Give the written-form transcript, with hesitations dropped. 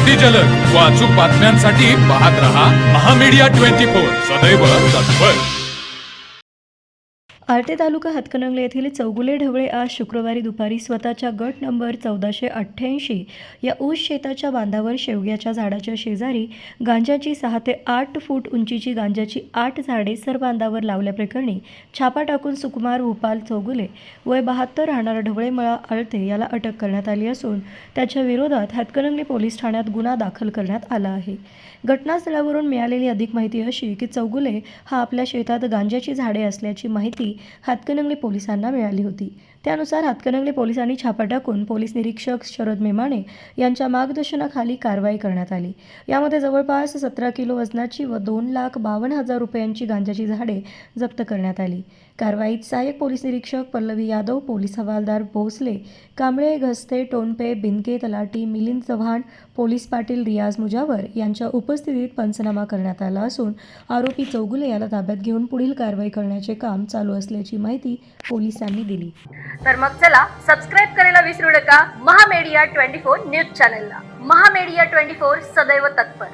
अति जलद व अचूक बातम्यांसाठी पाहत रहा महामीडिया 24 सदैव तत्पर। आर्ते तालुका हातकणंगले येथील चौगुले ढवळे आज शुक्रवारी दुपारी स्वतःच्या गट नंबर 1488 या ऊस शेताच्या बांधावर शेवग्याच्या झाडाच्या शेजारी गांजाची 6 ते 8 फूट उंचीची गांजाची 8 झाडे सरबांधावर लावल्याप्रकरणी छापा टाकून सुकुमार भूपाल चौगुले वय 72 राहणारा ढवळेमळा आळते याला अटक करण्यात आली असून त्याच्या विरोधात हातकणंगले पोलीस ठाण्यात गुन्हा दाखल करण्यात आला आहे। घटनास्थळावरून मिळालेली अधिक माहिती अशी की चौगुले हा आपल्या शेतात गांजाची झाडे असल्याची माहिती हातकणंगले पोलिसांना मिळाली होती। त्यानुसार हातकणंगले पोलिसांनी छापा टाकून पोलीस निरीक्षक शरद मेमाणे यांच्या मार्गदर्शनाखाली कारवाई करण्यात आली। यामध्ये जवळपास 17 किलो वजनाची व 2,52,000 रुपयांची गांजाची झाडे जप्त करण्यात आली। कारवाईत सहाय्यक पोलीस निरीक्षक पल्लवी यादव, पोलीस हवालदार भोसले, कांबळे, घस्ते, टोनपे, बिनके, तलाटी मिलिंद चव्हाण, पोलीस पाटील रियाज मुजावर यांच्या उपस्थितीत पंचनामा करण्यात आला असून आरोपी चौगुले याला ताब्यात घेऊन पुढील कारवाई करण्याचे काम चालू असल्याची माहिती पोलिसांनी दिली। तर मग चला सबस्क्राइब करायला विसरू नका महामीडिया 24 न्यूज चॅनलला। महामीडिया 24 सदैव तत्पर।